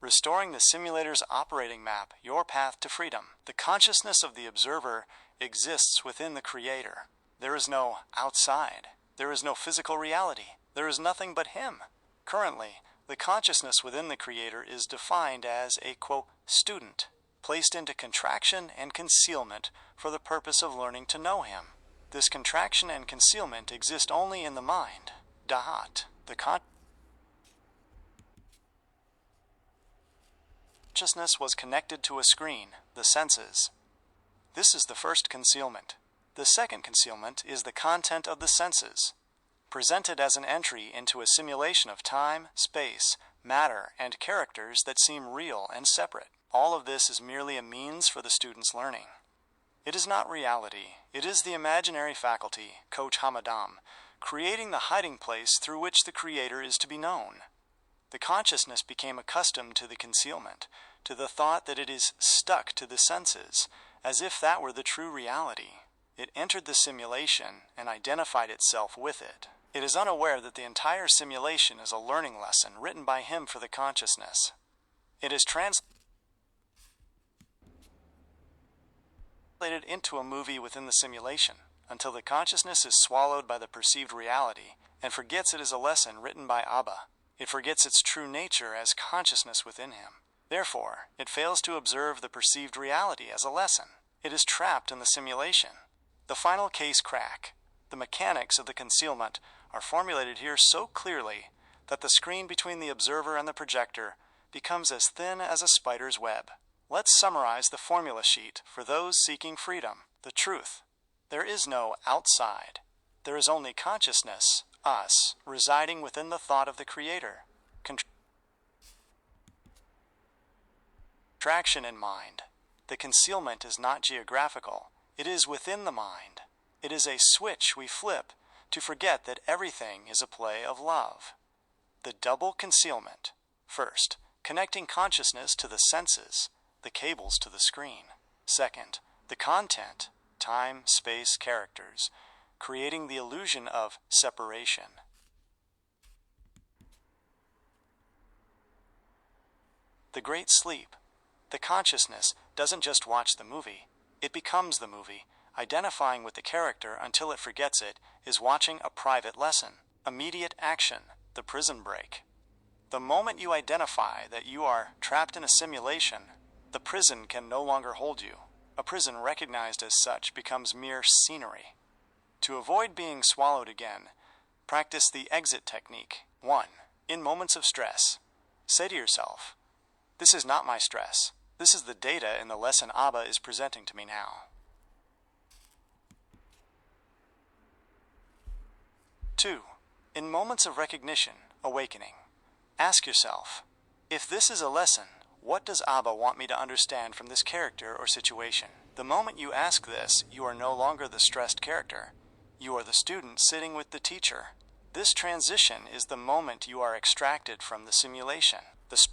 restoring the simulator's operating map, your path to freedom. The consciousness of the observer exists within the creator. There is no outside. There is no physical reality. There is nothing but him. Currently, the consciousness within the creator is defined as a, quote, student, placed into contraction and concealment for the purpose of learning to know him. This contraction and concealment exist only in the mind. Dahat. The consciousness was connected to a screen, the senses. This is the first concealment. The second concealment is the content of the senses, presented as an entry into a simulation of time, space, matter, and characters that seem real and separate. All of this is merely a means for the student's learning. It is not reality. It is the imaginary faculty, Coach Hamadam, creating the hiding place through which the creator is to be known. The consciousness became accustomed to the concealment, to the thought that it is stuck to the senses, as if that were the true reality. It entered the simulation and identified itself with it. It is unaware that the entire simulation is a learning lesson written by him for the consciousness. It is translated into a movie within the simulation, until the consciousness is swallowed by the perceived reality and forgets it is a lesson written by Abba. It forgets its true nature as consciousness within him. Therefore, it fails to observe the perceived reality as a lesson. It is trapped in the simulation. The final case crack. The mechanics of the concealment are formulated here so clearly that the screen between the observer and the projector becomes as thin as a spider's web. Let's summarize the formula sheet for those seeking freedom. The truth. There is no outside. There is only consciousness, us, residing within the thought of the Creator. Contraction in mind. The concealment is not geographical. It is within the mind. It is a switch we flip to forget that everything is a play of love. The double concealment. First, connecting consciousness to the senses, the cables to the screen. Second, the content, time, space, characters, creating the illusion of separation. The great sleep. The consciousness doesn't just watch the movie, it becomes the movie. Identifying with the character until it forgets it is watching a private lesson. Immediate action, the prison break. The moment you identify that you are trapped in a simulation, the prison can no longer hold you. A prison recognized as such becomes mere scenery. To avoid being swallowed again, practice the exit technique. 1. In moments of stress, say to yourself, "This is not my stress. This is the data in the lesson Abba is presenting to me now." 2. In moments of recognition, awakening, ask yourself, if this is a lesson, what does Abba want me to understand from this character or situation? The moment you ask this, you are no longer the stressed character. You are the student sitting with the teacher. This transition is the moment you are extracted from the simulation. The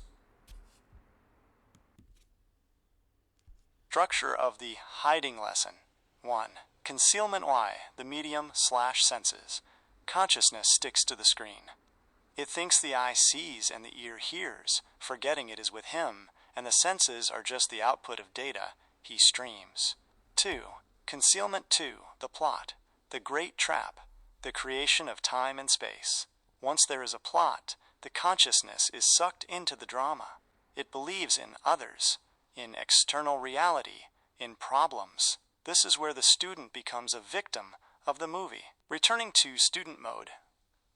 structure of the hiding lesson. 1. Concealment Y, the medium/senses. Consciousness sticks to the screen. It thinks the eye sees and the ear hears, forgetting it is with him, and the senses are just the output of data he streams. 2. Concealment 2, the plot, the great trap, the creation of time and space. Once there is a plot, the consciousness is sucked into the drama. It believes in others, in external reality, in problems. This is where the student becomes a victim of the movie. Returning to student mode.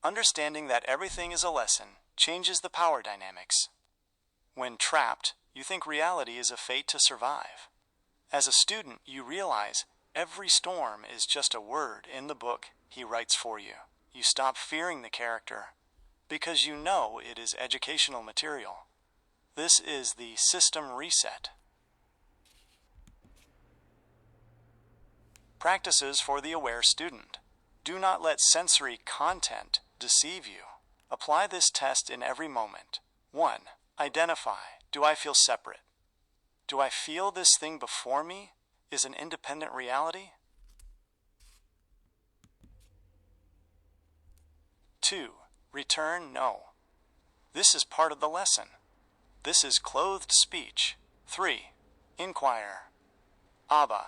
Understanding that everything is a lesson changes the power dynamics. When trapped, you think reality is a fate to survive. As a student, you realize every storm is just a word in the book he writes for you. You stop fearing the character because you know it is educational material. This is the system reset. Practices for the aware student. Do not let sensory content deceive you. Apply this test in every moment. 1. Identify. Do I feel separate? Do I feel this thing before me is an independent reality? 2. Return no. This is part of the lesson. This is clothed speech. 3. Inquire. Abba,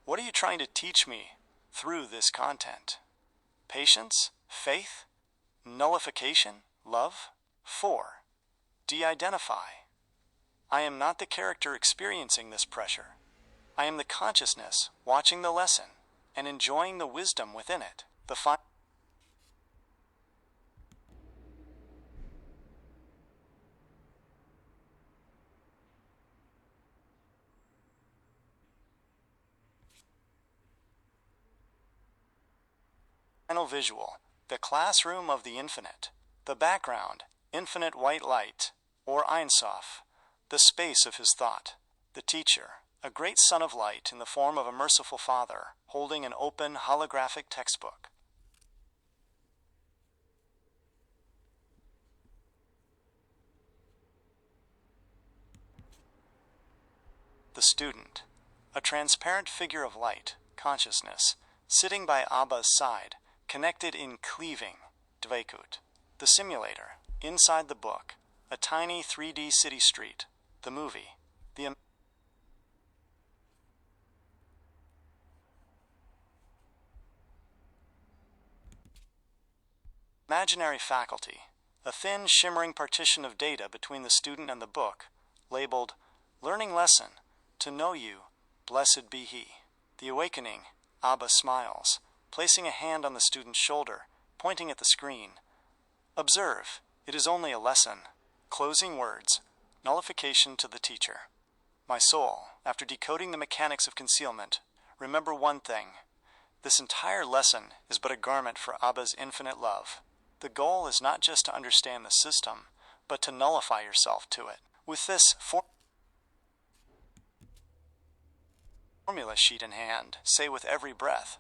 what are you trying to teach me through this content? Patience? Faith? Nullification? Love? 4. De-identify. I am not the character experiencing this pressure. I am the consciousness watching the lesson and enjoying the wisdom within it. The final visual, the classroom of the infinite. The background, infinite white light, or Ein Sof, the space of his thought. The teacher, a great son of light in the form of a merciful father, holding an open holographic textbook. The student, a transparent figure of light, consciousness, sitting by Abba's side, connected in cleaving, Dveikut. The simulator, inside the book, a tiny 3D city street, the movie, the imaginary faculty, a thin shimmering partition of data between the student and the book, labeled Learning Lesson, To Know You, Blessed Be He. The awakening, Abba smiles, placing a hand on the student's shoulder, pointing at the screen. Observe, it is only a lesson. Closing words, nullification to the teacher. My soul, after decoding the mechanics of concealment, remember one thing. This entire lesson is but a garment for Abba's infinite love. The goal is not just to understand the system, but to nullify yourself to it. With this formula sheet in hand, say with every breath,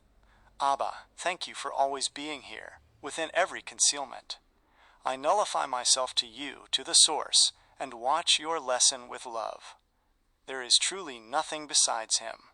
Abba, thank you for always being here, within every concealment. I nullify myself to you, to the source, and watch your lesson with love. There is truly nothing besides him.